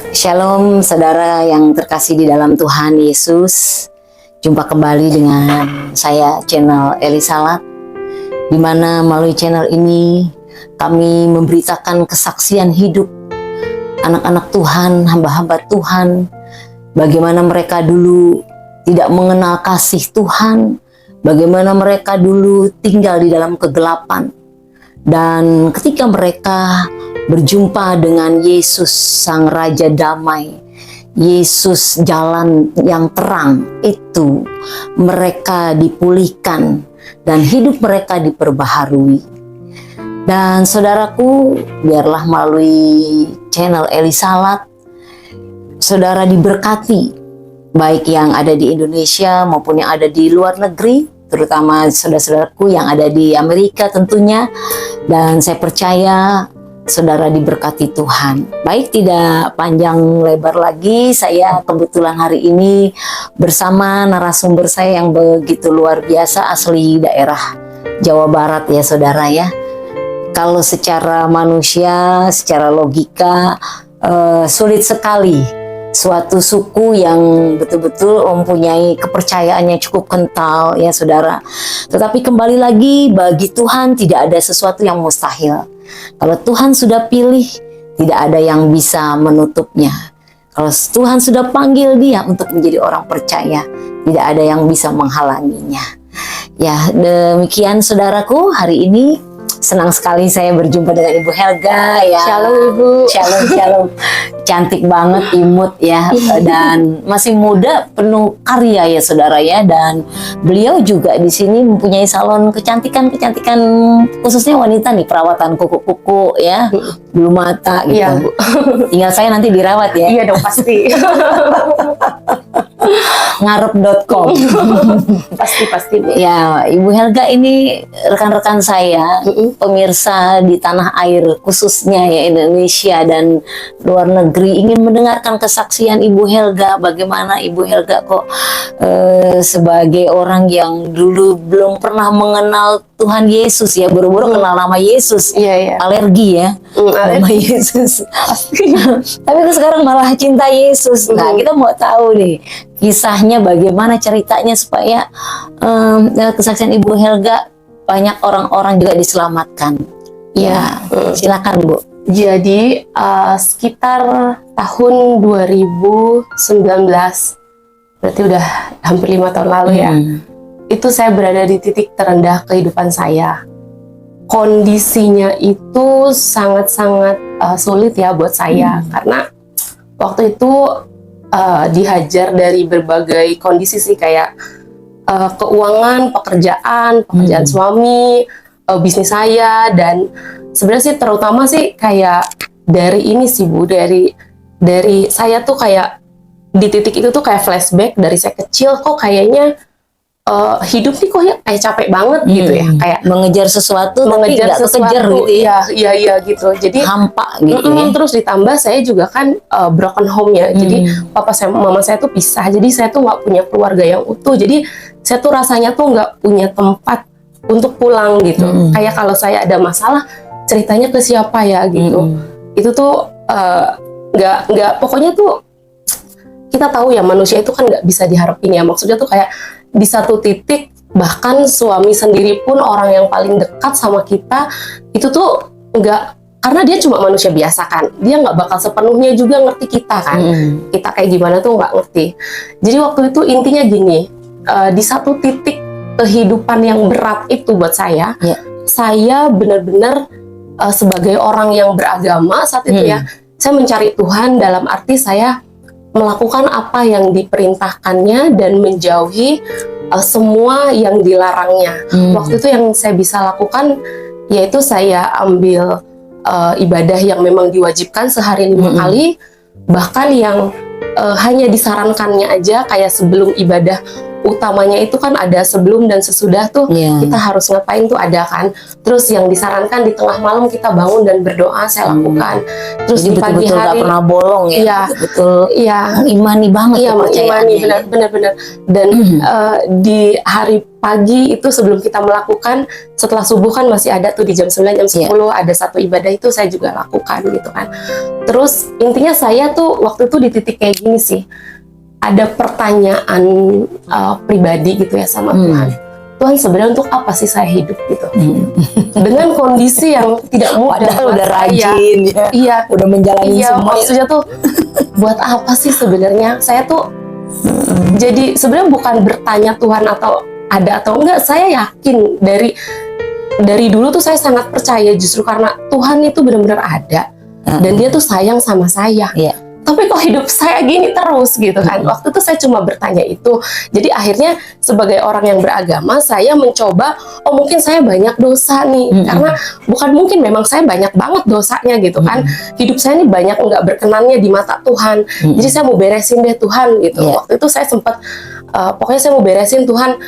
Shalom saudara yang terkasih di dalam Tuhan Yesus. Jumpa kembali dengan saya channel Eli Salat, di mana melalui channel ini kami memberitakan kesaksian hidup anak-anak Tuhan, hamba-hamba Tuhan, bagaimana mereka dulu tidak mengenal kasih Tuhan, bagaimana mereka dulu tinggal di dalam kegelapan, dan ketika mereka berjumpa dengan Yesus Sang Raja Damai, Yesus jalan yang terang, itu mereka dipulihkan dan hidup mereka diperbaharui. Dan saudaraku, biarlah melalui channel Eli Salat saudara diberkati, baik yang ada di Indonesia maupun yang ada di luar negeri, terutama saudara-saudaraku yang ada di Amerika tentunya. Dan saya percaya saudara diberkati Tuhan. Baik, tidak panjang lebar lagi, saya kebetulan hari ini bersama narasumber saya yang begitu luar biasa, asli daerah Jawa Barat ya saudara ya. Kalau secara manusia, secara logika sulit sekali suatu suku yang betul-betul mempunyai kepercayaannya cukup kental ya saudara. Tetapi kembali lagi, bagi Tuhan tidak ada sesuatu yang mustahil. Kalau Tuhan sudah pilih, tidak ada yang bisa menutupnya. Kalau Tuhan sudah panggil dia untuk menjadi orang percaya, tidak ada yang bisa menghalanginya. Ya, demikian saudaraku, hari ini senang sekali saya berjumpa dengan Ibu Helga ya. Shalom Ibu. Shalom, shalom. Cantik banget, imut ya, dan masih muda, penuh karya ya saudara ya. Dan beliau juga di sini mempunyai salon kecantikan khususnya wanita nih, perawatan kuku-kuku ya, bulu mata gitu. Iya, Bu. Tinggal saya nanti dirawat ya. Iya dong, pasti. Ngarep.com. Pasti Bu. Ya, Ibu Helga ini rekan-rekan saya, pemirsa di tanah air khususnya ya Indonesia dan luar negeri, ingin mendengarkan kesaksian Ibu Helga. Bagaimana Ibu Helga kok sebagai orang yang dulu belum pernah mengenal Tuhan Yesus ya, buru-buru kenal nama Yesus. Iya. Alergi ya nama Yesus. Tapi sekarang malah cinta Yesus. Nah, kita mau tahu nih kisahnya, bagaimana ceritanya supaya kesaksian Ibu Helga banyak orang-orang juga diselamatkan. Ya, silakan Bu. Jadi sekitar tahun 2019, berarti udah hampir 5 tahun lalu ya. Itu saya berada di titik terendah kehidupan saya. Kondisinya itu sangat-sangat sulit ya buat saya, karena waktu itu dihajar dari berbagai kondisi sih, kayak keuangan, pekerjaan suami, bisnis saya, dan sebenarnya sih terutama sih kayak dari ini sih Bu, dari saya tuh kayak di titik itu tuh kayak flashback dari saya kecil, kok kayaknya hidup nih kok ya kayak capek banget gitu ya, kayak mengejar sesuatu tapi nggak kekejar gitu ya. Iya gitu. Jadi hampa gitu ya. Terus ditambah saya juga kan broken home ya. Jadi mama saya tuh pisah. Jadi saya tuh nggak punya keluarga yang utuh. Jadi saya tuh rasanya tuh nggak punya tempat untuk pulang gitu. Kayak kalau saya ada masalah, ceritanya ke siapa ya gitu. Itu tuh nggak pokoknya tuh kita tahu ya, manusia itu kan nggak bisa diharapin ya. Maksudnya tuh kayak di satu titik bahkan suami sendiri pun, orang yang paling dekat sama kita itu tuh nggak, karena dia cuma manusia biasa kan, dia nggak bakal sepenuhnya juga ngerti kita kan. Kita kayak gimana tuh nggak ngerti. Jadi waktu itu intinya gini, di satu titik kehidupan yang berat itu buat saya, saya benar-benar sebagai orang yang beragama saat itu ya, saya mencari Tuhan dalam arti saya melakukan apa yang diperintahkannya dan menjauhi semua yang dilarangnya. Waktu itu yang saya bisa lakukan yaitu saya ambil ibadah yang memang diwajibkan sehari 5 kali, bahkan yang hanya disarankannya aja, kayak sebelum ibadah utamanya itu kan ada sebelum dan sesudah tuh kita harus ngapain tuh ada kan. Terus yang disarankan di tengah malam kita bangun dan berdoa, saya lakukan. Terus Jadi di pagi betul-betul hari gak pernah bolong ya, iya, betul iya, mengimani banget iya, kepercayaannya. mengimani benar-benar. Dan di hari pagi itu sebelum kita melakukan, setelah subuh kan masih ada tuh di jam 9, jam 10 ada satu ibadah itu saya juga lakukan gitu kan. Terus intinya saya tuh waktu itu di titik kayak gini sih, ada pertanyaan pribadi gitu ya sama Tuhan. Tuhan sebenarnya untuk apa sih saya hidup gitu? Dengan kondisi yang tidak mudah. Padahal udah rajin ya. Iya, udah menjalani iya, semua. maksudnya tuh buat apa sih sebenarnya? Saya tuh jadi sebenarnya bukan bertanya Tuhan atau ada atau enggak. Saya yakin dari dulu tuh saya sangat percaya justru karena Tuhan itu benar-benar ada dan Dia tuh sayang sama saya. Tapi kok hidup saya gini terus gitu kan. Waktu itu saya cuma bertanya itu. Jadi akhirnya sebagai orang yang beragama, saya mencoba, oh mungkin saya banyak dosa nih. Karena bukan mungkin, memang saya banyak banget dosanya gitu kan. Hidup saya ini banyak nggak berkenannya di mata Tuhan. Jadi saya mau beresin deh Tuhan gitu. Waktu itu saya sempat, pokoknya saya mau beresin Tuhan.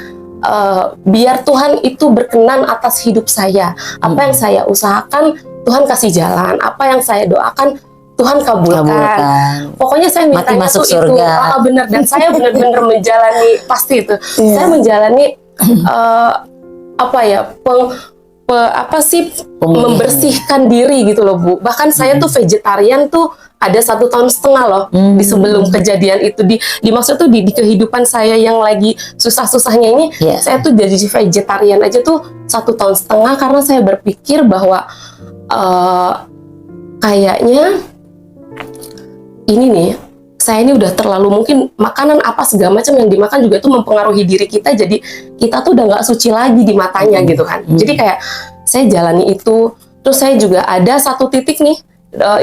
Biar Tuhan itu berkenan atas hidup saya. Apa yang saya usahakan, Tuhan kasih jalan. Apa yang saya doakan, Tuhan kabulkan. Pokoknya saya mintanya tuh surga. Itu benar, dan saya benar-benar menjalani pasti itu. Saya menjalani membersihkan diri gitu loh Bu. Bahkan saya tuh vegetarian tuh ada 1,5 tahun loh di sebelum kejadian itu, dimaksud tuh di kehidupan saya yang lagi susah-susahnya ini, saya tuh jadi vegetarian aja tuh 1,5 tahun karena saya berpikir bahwa kayaknya ini nih, saya ini udah terlalu mungkin makanan apa segala macam yang dimakan juga tuh mempengaruhi diri kita, jadi kita tuh udah nggak suci lagi di matanya gitu kan. Jadi kayak saya jalani itu. Terus saya juga ada satu titik nih,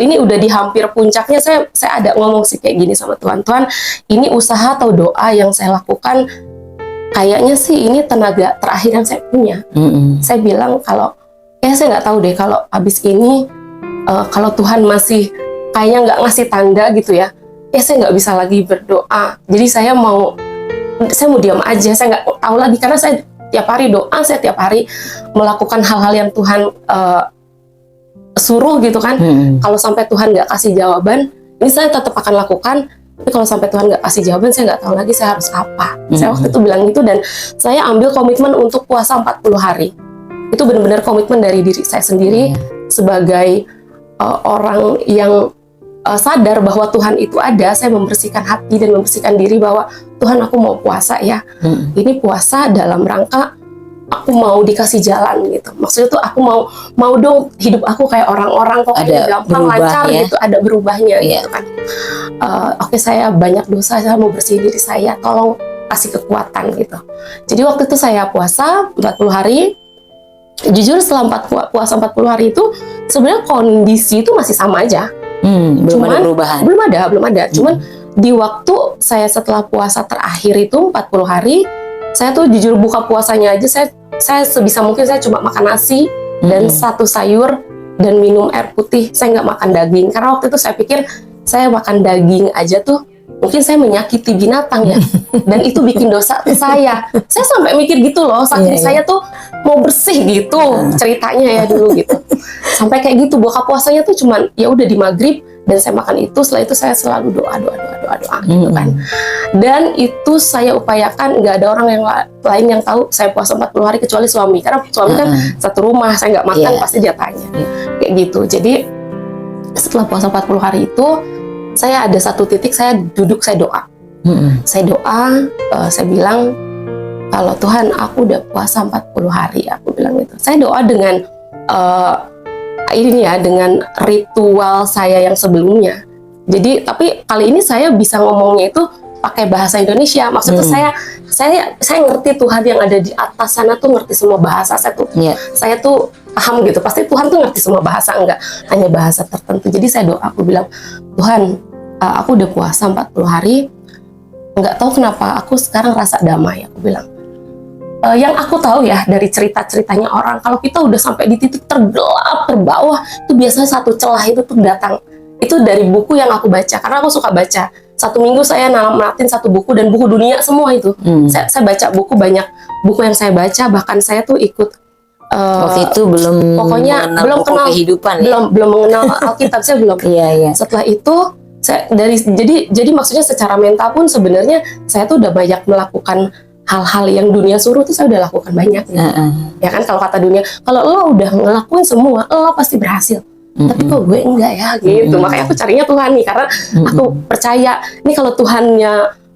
ini udah di hampir puncaknya, saya ada ngomong sih kayak gini sama Tuhan, Tuhan ini usaha atau doa yang saya lakukan kayaknya sih ini tenaga terakhir yang saya punya. Saya bilang kalau saya nggak tahu deh kalau abis ini kalau Tuhan masih kayaknya nggak ngasih tanda gitu ya, saya nggak bisa lagi berdoa. Jadi saya mau diam aja, saya nggak tahu lagi karena saya tiap hari doa, saya tiap hari melakukan hal-hal yang Tuhan suruh gitu kan. Kalau sampai Tuhan nggak kasih jawaban, ini saya tetap akan lakukan. Tapi kalau sampai Tuhan nggak kasih jawaban, saya nggak tahu lagi saya harus apa. Saya waktu itu bilang gitu, dan saya ambil komitmen untuk puasa 40 hari. Itu benar-benar komitmen dari diri saya sendiri sebagai orang yang sadar bahwa Tuhan itu ada. Saya membersihkan hati dan membersihkan diri bahwa Tuhan, aku mau puasa ya. Ini puasa dalam rangka aku mau dikasih jalan gitu. Maksudnya tuh aku mau dong hidup aku kayak orang-orang, kok kayak gampang lancar gitu, ada berubahnya gitu kan. Oke, saya banyak dosa, saya mau bersihin diri saya, tolong kasih kekuatan gitu. Jadi waktu itu saya puasa 40 hari. Jujur setelah puasa 40 hari itu sebenarnya kondisi itu masih sama aja. Belum ada perubahan. Belum ada. Cuman di waktu saya setelah puasa terakhir itu 40 hari, saya tuh jujur buka puasanya aja saya sebisa mungkin saya cuma makan nasi dan satu sayur dan minum air putih. Saya nggak makan daging karena waktu itu saya pikir saya makan daging aja tuh mungkin saya menyakiti binatang ya, dan itu bikin dosa ke saya. Saya sampai mikir gitu loh, saking saya tuh mau bersih gitu ceritanya ya dulu gitu. Sampai kayak gitu, buka puasanya tuh cuman ya udah di maghrib dan saya makan itu. Setelah itu saya selalu doa gitu kan. Dan itu saya upayakan, nggak ada orang yang lain yang tahu saya puasa 40 hari kecuali suami, karena suami kan satu rumah, saya nggak makan pasti dia tanya kayak gitu. Jadi setelah puasa 40 hari itu saya ada satu titik, saya duduk, saya doa. Saya doa, saya bilang, kalau Tuhan aku udah puasa 40 hari, aku bilang gitu. Saya doa dengan ini ya, dengan ritual saya yang sebelumnya. Jadi, tapi kali ini saya bisa ngomongnya itu pakai bahasa Indonesia. Maksudnya saya ngerti Tuhan yang ada di atas sana tuh ngerti semua bahasa. Saya tuh paham gitu. Pasti Tuhan tuh ngerti semua bahasa, enggak hanya bahasa tertentu. Jadi saya doa, aku bilang, Tuhan, aku udah puasa 40 hari, nggak tahu kenapa aku sekarang rasa damai, aku bilang. Yang aku tahu ya dari cerita-ceritanya orang, kalau kita udah sampai di titik tergelap, terbawah, itu biasanya satu celah itu tuh datang. Itu dari buku yang aku baca, karena aku suka baca. satu minggu saya namatin satu buku dan buku dunia semua itu. Saya baca buku, banyak buku yang saya baca, bahkan saya tuh ikut waktu itu belum belum kenal kehidupan ya? belum mengenal Alkitab, saya belum. Iya. Setelah itu saya jadi maksudnya secara mental pun sebenarnya saya tuh udah banyak melakukan hal-hal yang dunia suruh tuh saya udah lakukan banyak gitu. Ya kan, kalau kata dunia, kalau lo udah ngelakuin semua lo pasti berhasil. Tapi kok gue enggak ya gitu. Makanya aku carinya Tuhan nih, karena aku percaya nih kalau Tuhannya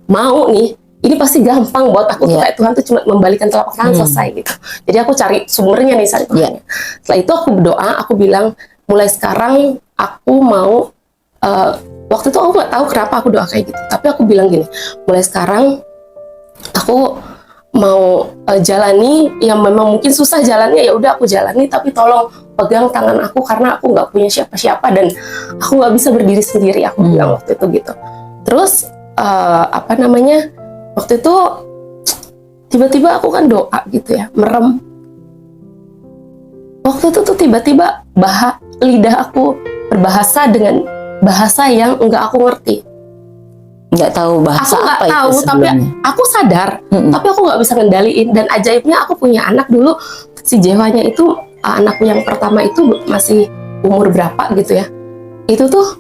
mau nih, ini pasti gampang buat aku tuh kayak Tuhan tuh cuma membalikan telapak tangan selesai gitu. Jadi aku cari sumbernya nih, cari Tuhannya. Setelah itu aku berdoa, aku bilang mulai sekarang aku mau waktu itu aku nggak tahu kenapa aku doa kayak gitu, tapi aku bilang gini, mulai sekarang aku mau jalani yang memang mungkin susah jalannya, ya udah aku jalani, tapi tolong pegang tangan aku karena aku nggak punya siapa-siapa dan aku nggak bisa berdiri sendiri, aku bilang waktu itu gitu. Terus waktu itu tiba-tiba aku kan doa gitu ya, merem. Waktu itu tuh tiba-tiba lidah aku berbahasa dengan bahasa yang enggak aku ngerti. Nggak tahu bahasa aku apa tahu, itu sebelumnya. tapi aku sadar, tapi aku nggak bisa ngendaliin. Dan ajaibnya aku punya anak dulu, si Jewanya itu anakku yang pertama itu masih umur berapa gitu ya. Itu tuh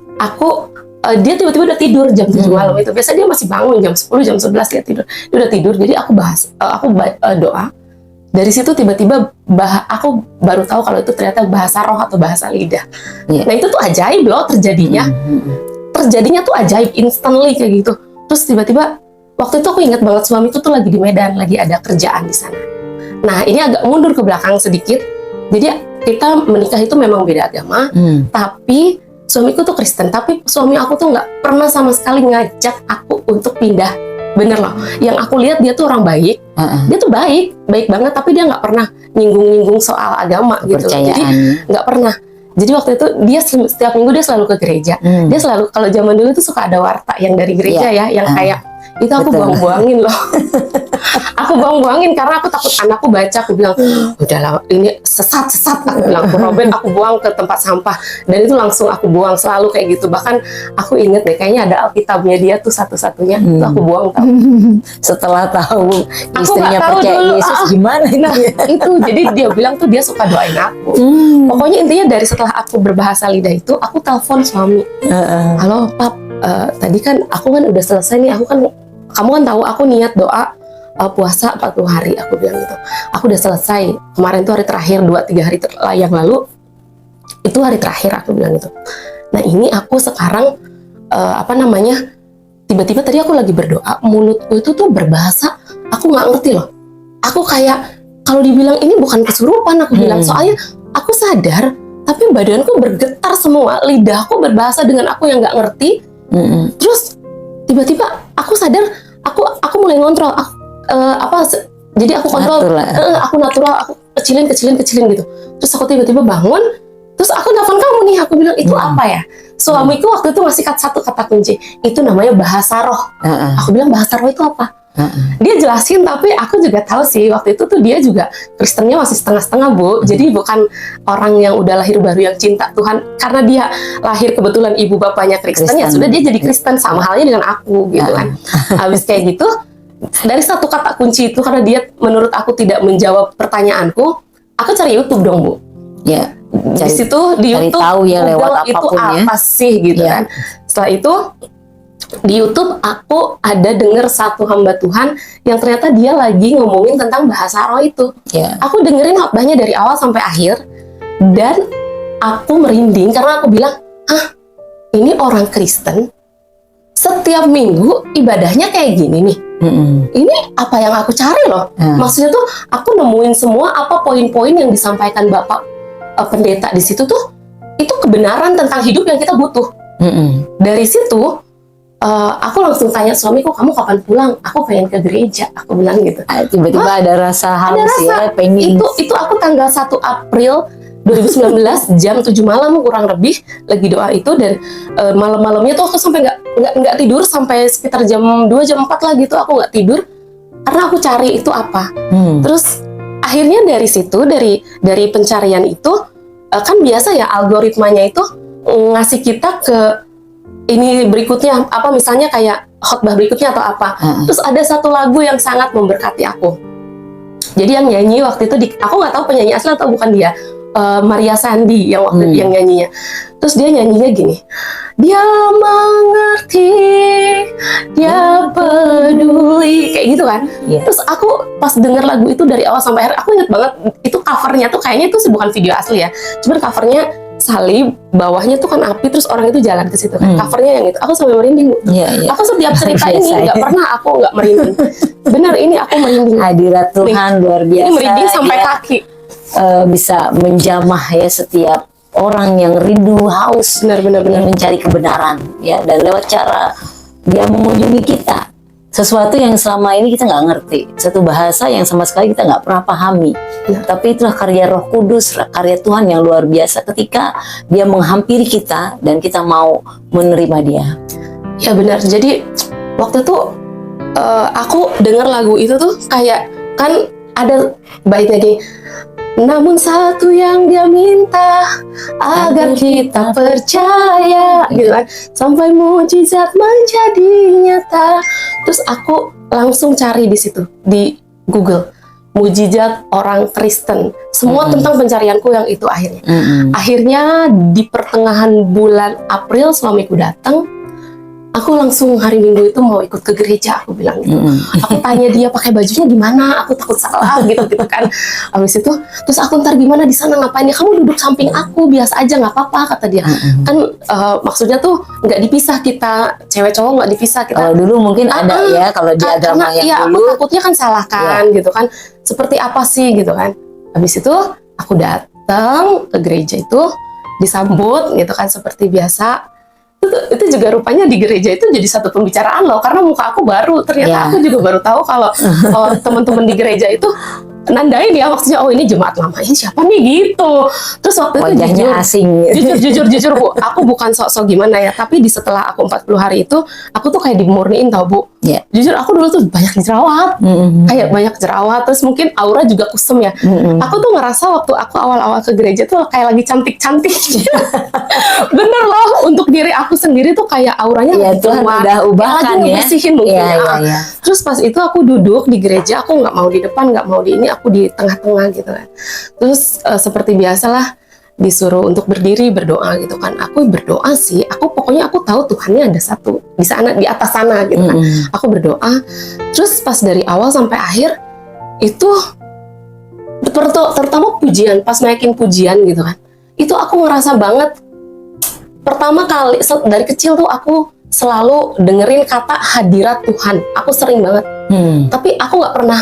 dia tiba-tiba udah tidur jam 7 malam itu. Biasanya dia masih bangun jam 10, jam 11 dia tidur. Dia udah tidur, jadi aku doa. Dari situ tiba-tiba aku baru tahu kalau itu ternyata bahasa roh atau bahasa lidah. Nah itu tuh ajaib loh terjadinya. Terjadinya tuh ajaib, instantly kayak gitu. Terus tiba-tiba waktu itu aku ingat banget suamiku tuh lagi di Medan, lagi ada kerjaan di sana. Nah ini agak mundur ke belakang sedikit. Jadi kita menikah itu memang beda agama, tapi suamiku tuh Kristen. Tapi suami aku tuh nggak pernah sama sekali ngajak aku untuk pindah. Bener loh, yang aku lihat dia tuh orang baik, dia tuh baik banget, tapi dia nggak pernah nyinggung soal agama gitu. Jadi nggak pernah. Jadi waktu itu dia setiap minggu dia selalu ke gereja. Dia selalu, kalau zaman dulu tuh suka ada warta yang dari gereja ya, yang kayak itu aku buang-buangin loh. Aku buang-buangin karena aku takut anakku baca. Aku bilang, udahlah ini sesat. Aku bilang, aku Robin, aku buang ke tempat sampah. Dan itu langsung aku buang, selalu kayak gitu. Bahkan aku inget deh, kayaknya ada Alkitabnya dia tuh satu-satunya. Itu aku buang tau. Setelah tahu istrinya percaya Yesus gimana itu? Nah, itu jadi dia bilang tuh dia suka doain aku. Pokoknya intinya dari setelah aku berbahasa lidah itu, aku telepon suami. Halo Pap, tadi kan aku kan udah selesai nih, kamu kan tahu aku niat doa puasa 40 hari, aku bilang gitu. Aku udah selesai, kemarin tuh hari terakhir, 2-3 hari yang lalu, itu hari terakhir, aku bilang gitu. Nah ini aku sekarang, tiba-tiba tadi aku lagi berdoa, mulutku itu tuh berbahasa, aku nggak ngerti loh. Aku kayak, kalau dibilang ini bukan kesurupan, aku bilang, soalnya aku sadar, tapi badanku bergetar semua, lidahku berbahasa dengan aku yang nggak ngerti. Terus tiba-tiba aku sadar, aku mulai ngontrol, jadi aku kontrol, aku natural, aku kecilin gitu. Terus aku tiba-tiba bangun, terus aku telepon kamu nih, aku bilang itu apa ya? Suamiku waktu itu ngasih satu kata kunci, itu namanya bahasa roh. Aku bilang bahasa roh itu apa? Dia jelasin, tapi aku juga tahu sih waktu itu tuh dia juga Kristennya masih setengah-setengah, Bu. Jadi bukan orang yang udah lahir baru yang cinta Tuhan, karena dia lahir kebetulan ibu bapaknya Kristen, ya sudah dia jadi Kristen, sama halnya dengan aku gitu kan. Habis kayak gitu, dari satu kata kunci itu, karena dia menurut aku tidak menjawab pertanyaanku, aku cari YouTube dong, Bu. Ya. Di situ di YouTube tahu ya lewat itu apapun apa sih gitu kan. Setelah itu di YouTube aku ada dengar satu hamba Tuhan yang ternyata dia lagi ngomongin tentang bahasa roh itu. Aku dengerin khotbahnya dari awal sampai akhir dan aku merinding karena aku bilang, ini orang Kristen setiap minggu ibadahnya kayak gini nih. Ini apa yang aku cari loh. Maksudnya tuh aku nemuin semua apa poin-poin yang disampaikan Bapak pendeta di situ tuh, itu kebenaran tentang hidup yang kita butuh. Dari situ aku langsung tanya suamiku, kamu kapan pulang? Aku pengen ke gereja, aku bilang gitu. Tiba-tiba ada rasa haus ya, pengen. Itu aku tanggal 1 April 2019 jam 7 malam kurang lebih lagi doa itu, dan malam-malamnya tuh aku sampai nggak tidur sampai sekitar jam 2 jam 4 lah gitu, aku nggak tidur karena aku cari itu apa. Terus akhirnya dari situ, dari pencarian itu kan biasa ya algoritmanya itu ngasih kita ke ini berikutnya apa, misalnya kayak khotbah berikutnya atau apa. Terus ada satu lagu yang sangat memberkati aku. Jadi yang nyanyi waktu itu aku nggak tahu penyanyi asli atau bukan dia, Maria Sandi yang waktu yang nyanyinya. Terus dia nyanyinya gini, dia mengerti, dia peduli, kayak gitu kan. Terus aku pas denger lagu itu dari awal sampai akhir, aku inget banget itu covernya tuh kayaknya itu bukan video asli ya, cuman covernya salib, bawahnya tuh kan api, terus orang itu jalan ke situ kan. Covernya yang itu, aku sampai merinding. Aku setiap cerita ini nggak pernah aku nggak merinding. Bener, ini aku merinding. Hadirat Tuhan luar biasa. Ini merinding sampai kaki. Bisa menjamah ya setiap orang yang rindu, haus, Benar. mencari kebenaran ya, dan lewat cara dia mengunjungi kita, sesuatu yang selama ini kita nggak ngerti, satu bahasa yang sama sekali kita nggak pernah pahami. Tapi itulah karya Roh Kudus, karya Tuhan yang luar biasa ketika dia menghampiri kita dan kita mau menerima dia. Ya benar, jadi waktu itu aku dengar lagu itu tuh kayak, kan ada baitnya gini, namun satu yang dia minta agar kita percaya, gitu kan, sampai mujizat menjadi nyata. Terus aku langsung cari di situ di Google, mujizat orang Kristen, semua tentang pencarianku yang itu akhirnya. Akhirnya di pertengahan bulan April suamiku datang. Aku langsung hari Minggu itu mau ikut ke gereja, aku bilang gitu. Aku tanya dia pakai bajunya gimana, aku takut salah gitu kan. Habis itu, terus aku ntar gimana di sana ngapain ya? Kamu duduk samping aku, biasa aja nggak apa-apa, kata dia. Kan maksudnya tuh nggak dipisah kita, cewek cowok nggak dipisah kita. Kalau dulu mungkin ada ya, kalau di agama yang dulu. Aku takutnya kan salah kan, gitu kan. Seperti apa sih gitu kan. Habis itu aku datang ke gereja itu, disambut gitu kan seperti biasa. Itu juga rupanya di gereja itu jadi satu pembicaraan loh, karena muka aku baru, ternyata aku juga baru tahu kalau teman-teman di gereja itu nandain ya, maksudnya oh ini jemaat lama, ini siapa nih gitu. Terus waktu itu wajahnya asing. Jujur Bu, aku bukan sok-sok gimana ya, tapi di setelah aku 40 hari itu aku tuh kayak dimurniin tau Bu. Jujur aku dulu tuh banyak jerawat, kayak banyak jerawat, terus mungkin aura juga kusem ya. Aku tuh ngerasa waktu aku awal-awal ke gereja tuh kayak lagi cantik-cantik. Bener loh, untuk diri aku sendiri tuh kayak auranya Tuhan udah ubahkan ya. Bersihin mungkin. Terus pas itu aku duduk di gereja, aku nggak mau di depan, nggak mau di ini, aku di tengah-tengah gitu kan. Terus seperti biasalah disuruh untuk berdiri berdoa gitu kan. Aku berdoa sih, pokoknya aku tahu Tuhannya ada satu di sana, di atas sana gitu kan. Aku berdoa, terus pas dari awal sampai akhir itu terutama pujian, pas naikin pujian gitu kan, itu aku ngerasa banget. Pertama kali dari kecil tuh aku selalu dengerin kata hadirat Tuhan, aku sering banget. Tapi aku nggak pernah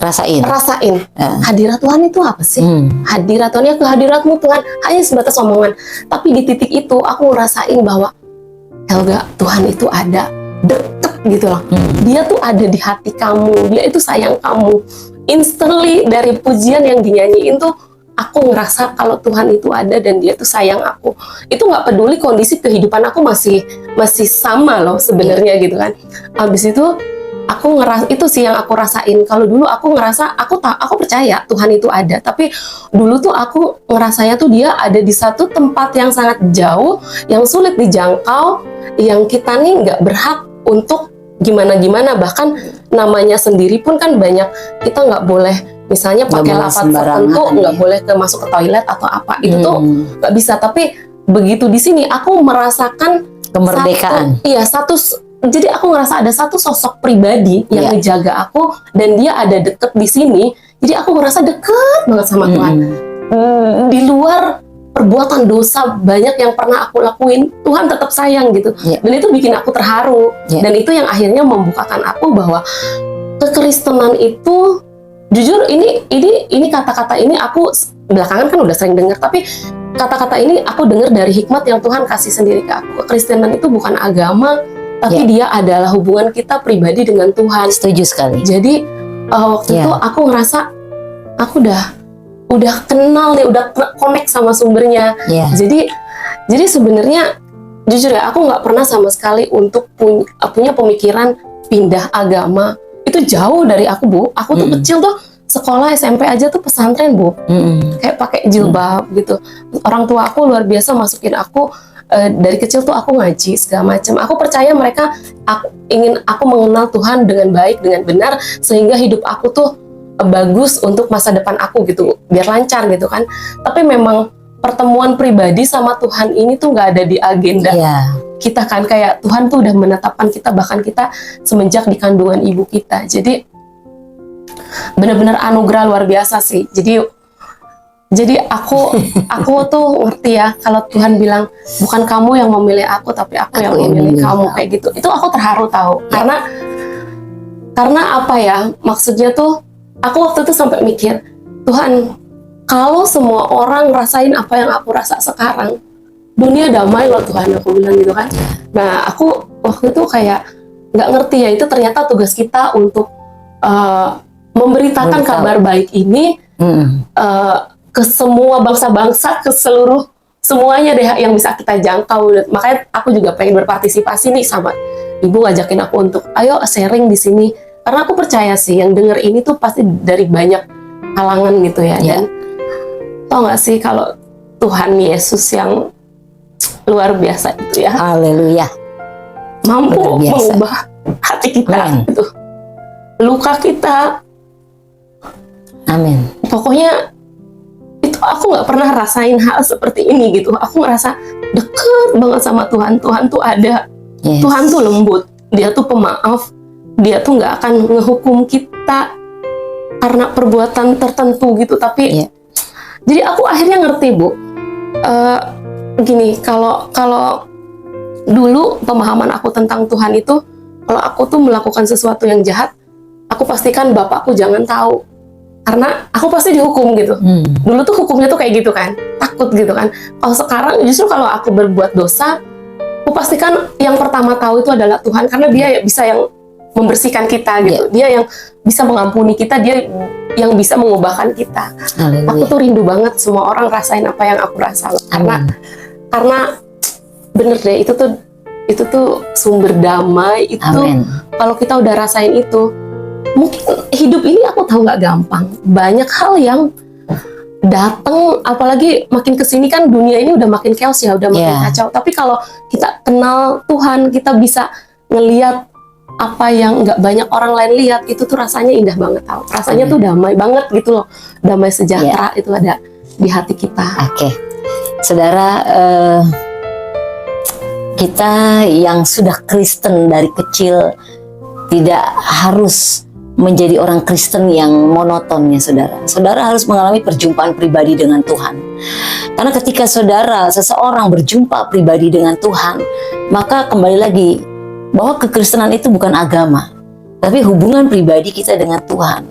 rasain. Hadirat Tuhan itu apa sih? Hadirat Tuhan, ya kehadiratmu Tuhan, hanya sebatas omongan. Tapi di titik itu aku ngerasain bahwa Helga, Tuhan itu ada, deket gitu loh. Dia tuh ada di hati kamu, dia itu sayang kamu. Instantly dari pujian yang dinyanyiin tuh aku ngerasa kalau Tuhan itu ada dan dia tuh sayang aku. Itu nggak peduli kondisi kehidupan aku masih sama loh sebenarnya gitu kan. Abis itu aku ngerasa, itu sih yang aku rasain. Kalau dulu aku ngerasa aku percaya Tuhan itu ada, tapi dulu tuh aku ngerasanya tuh dia ada di satu tempat yang sangat jauh, yang sulit dijangkau, yang kita nih nggak berhak untuk gimana-gimana. Bahkan namanya sendiri pun kan banyak, kita nggak boleh misalnya pakai lafaz tertentu, nggak boleh masuk ke toilet atau apa, itu tuh nggak bisa. Tapi begitu di sini aku merasakan kemerdekaan. Jadi aku ngerasa ada satu sosok pribadi yang ngejaga aku dan dia ada deket di sini. Jadi aku ngerasa deket banget sama Tuhan. Di luar perbuatan dosa banyak yang pernah aku lakuin, Tuhan tetap sayang gitu. Dan itu bikin aku terharu. Dan itu yang akhirnya membukakan aku bahwa kekristenan itu, jujur ini kata-kata ini aku belakangan kan udah sering dengar, tapi kata-kata ini aku dengar dari hikmat yang Tuhan kasih sendiri ke aku. Kekristenan itu bukan agama, tapi dia adalah hubungan kita pribadi dengan Tuhan. Setuju sekali. Jadi waktu itu aku ngerasa aku udah kenal nih, udah connect sama sumbernya. Jadi sebenarnya jujur ya, aku nggak pernah sama sekali untuk punya pemikiran pindah agama. Itu jauh dari aku, Bu. Aku tuh kecil tuh sekolah SMP aja tuh pesantren, Bu. Kayak pakai jilbab gitu. Orang tua aku luar biasa masukin aku dari kecil tuh aku ngaji segala macam. Aku percaya mereka ingin aku mengenal Tuhan dengan baik, dengan benar, sehingga hidup aku tuh bagus untuk masa depan aku gitu, biar lancar gitu kan. Tapi memang pertemuan pribadi sama Tuhan ini tuh nggak ada di agenda kita kan. Kayak Tuhan tuh udah menetapkan kita, bahkan kita semenjak di kandungan ibu kita. Jadi benar-benar anugerah luar biasa sih. Jadi aku tuh ngerti ya, kalau Tuhan bilang bukan kamu yang memilih aku, tapi aku yang memilih kamu, kayak gitu. Itu aku terharu tahu. Karena apa ya? Maksudnya tuh aku waktu itu sampai mikir, Tuhan, kalau semua orang rasain apa yang aku rasa sekarang, dunia damai loh Tuhan, aku bilang gitu kan. Nah, aku waktu itu kayak nggak ngerti ya, itu ternyata tugas kita untuk memberitakan kabar baik ini ke semua bangsa-bangsa, ke seluruh semuanya deh yang bisa kita jangkau. Makanya aku juga pengen berpartisipasi nih sama ibu, ngajakin aku untuk ayo sharing di sini, karena aku percaya sih yang denger ini tuh pasti dari banyak kalangan gitu ya. Dan tau gak sih kalau Tuhan Yesus yang luar biasa itu ya, haleluya, mampu mengubah hati kita gitu, luka kita, amin. Pokoknya itu aku nggak pernah rasain hal seperti ini gitu. Aku ngerasa deket banget sama Tuhan. Tuhan tuh ada, Tuhan tuh lembut, dia tuh pemaaf, dia tuh nggak akan ngehukum kita karena perbuatan tertentu gitu. Tapi jadi aku akhirnya ngerti, Bu, gini, kalau dulu pemahaman aku tentang Tuhan itu, kalau aku tuh melakukan sesuatu yang jahat, aku pastikan bapakku jangan tahu, karena aku pasti dihukum gitu. Dulu tuh hukumnya tuh kayak gitu kan, takut gitu kan. Kalau sekarang justru kalau aku berbuat dosa, aku pastikan yang pertama tahu itu adalah Tuhan, karena dia bisa yang membersihkan kita gitu. Dia yang bisa mengampuni kita, dia yang bisa mengubahkan kita. Aku tuh rindu banget semua orang rasain apa yang aku rasa. Karena bener deh, itu tuh sumber damai itu. Kalau kita udah rasain itu, mungkin hidup ini aku tahu nggak gampang. Banyak hal yang datang, apalagi makin kesini kan dunia ini udah makin chaos ya, udah makin kacau. Tapi kalau kita kenal Tuhan, kita bisa ngeliat apa yang nggak banyak orang lain lihat, itu tuh rasanya indah banget tau. Rasanya tuh damai banget gitu loh, damai sejahtera itu ada di hati kita. Saudara, kita yang sudah Kristen dari kecil tidak harus menjadi orang Kristen yang monoton ya saudara. Saudara harus mengalami perjumpaan pribadi dengan Tuhan. Karena ketika seseorang berjumpa pribadi dengan Tuhan, maka kembali lagi bahwa kekristenan itu bukan agama, tapi hubungan pribadi kita dengan Tuhan.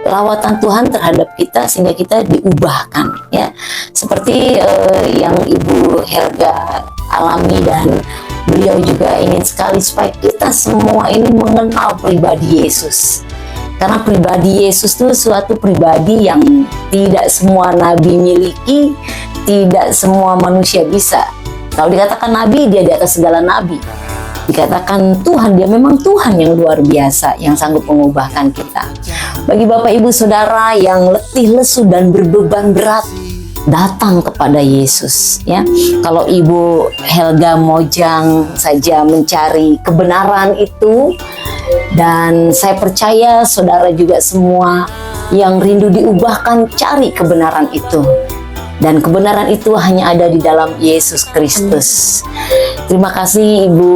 Lawatan Tuhan terhadap kita sehingga kita diubahkan ya. Seperti yang Ibu Helga alami, dan beliau juga ingin sekali supaya kita semua ini mengenal pribadi Yesus. Karena pribadi Yesus itu suatu pribadi yang tidak semua nabi miliki, tidak semua manusia bisa. Kalau dikatakan nabi, dia di atas segala nabi. Dikatakan Tuhan, dia memang Tuhan yang luar biasa, yang sanggup mengubahkan kita. Bagi Bapak Ibu Saudara yang letih, lesu, dan berbeban berat, datang kepada Yesus ya. Kalau Ibu Helga Mojang saja mencari kebenaran itu, dan saya percaya saudara juga semua yang rindu diubahkan, cari kebenaran itu. Dan kebenaran itu hanya ada di dalam Yesus Kristus. Terima kasih Ibu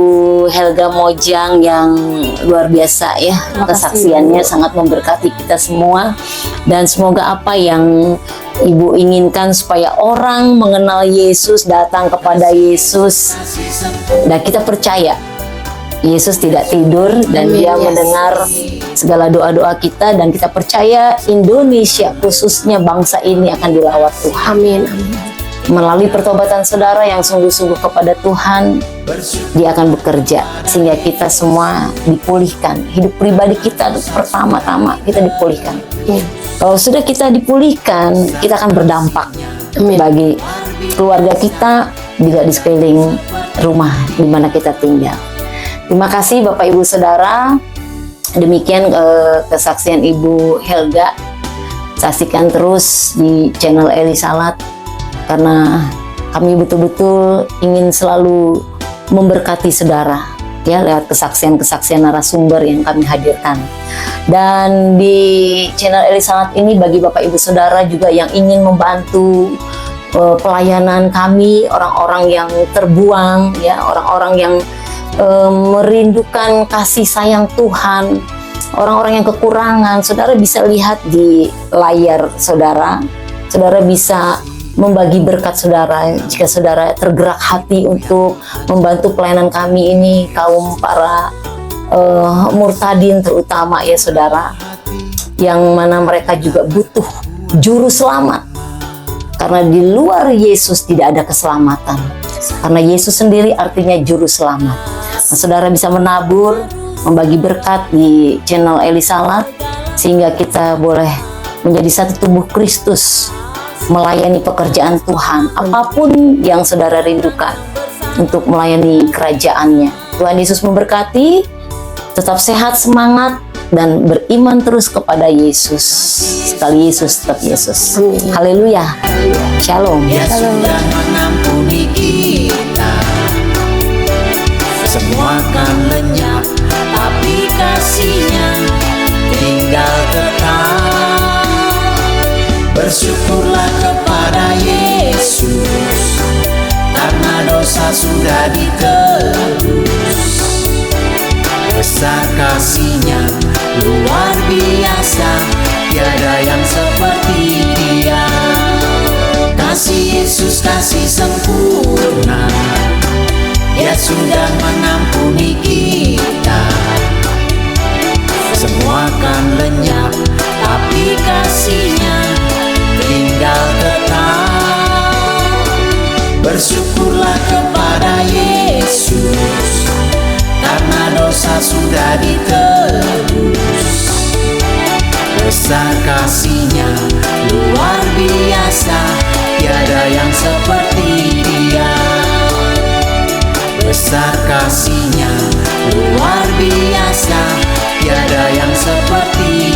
Helga Mojang yang luar biasa ya. Kesaksiannya sangat memberkati kita semua. Dan semoga apa yang Ibu inginkan supaya orang mengenal Yesus, datang kepada Yesus. Dan kita percaya Yesus tidak tidur dan Dia mendengar segala doa-doa kita, dan kita percaya Indonesia khususnya bangsa ini akan dilawat Tuhan. Amin. Melalui pertobatan saudara yang sungguh-sungguh kepada Tuhan, Dia akan bekerja sehingga kita semua dipulihkan. Hidup pribadi kita pertama-tama kita dipulihkan. Kalau sudah kita dipulihkan, kita akan berdampak bagi keluarga kita, juga di sekeliling rumah di mana kita tinggal. Terima kasih Bapak Ibu Saudara. Demikian kesaksian Ibu Helga. Saksikan terus di channel Eli Salat, karena kami betul-betul ingin selalu memberkati saudara ya lewat kesaksian-kesaksian narasumber yang kami hadirkan. Dan di channel Eli Salat ini bagi Bapak Ibu Saudara juga yang ingin membantu pelayanan kami, orang-orang yang terbuang ya, orang-orang yang merindukan kasih sayang Tuhan, orang-orang yang kekurangan, saudara bisa lihat di layar saudara. Saudara bisa membagi berkat saudara jika saudara tergerak hati untuk membantu pelayanan kami ini, kaum para murtadin terutama ya saudara, yang mana mereka juga butuh juru selamat, karena di luar Yesus tidak ada keselamatan, karena Yesus sendiri artinya juru selamat. Nah, saudara bisa menabur, membagi berkat di channel Eli Salat, sehingga kita boleh menjadi satu tubuh Kristus, melayani pekerjaan Tuhan, apapun yang saudara rindukan untuk melayani kerajaannya. Tuhan Yesus memberkati, tetap sehat, semangat, dan beriman terus kepada Yesus. Sekali Yesus, tetap Yesus. Haleluya. Shalom. Dia sudah mengampuni kita, semua kan lenyap, tapi kasih-Nya tinggal tetap. Bersyukurlah kepada Yesus, karena dosa sudah ditebus. Besar kasih-Nya, luar biasa, tiada yang seperti Dia. Kasih Yesus, kasih sempurna, Dia sudah mengampuni kita. Semua kan lenyap, tapi kasih-Nya tinggal tetap. Bersyukurlah kepada Yesus, karena dosa sudah ditebus. Besar kasih-Nya, luar biasa, tiada yang seperti Dia. Besar kasih-Nya, luar biasa, tiada yang seperti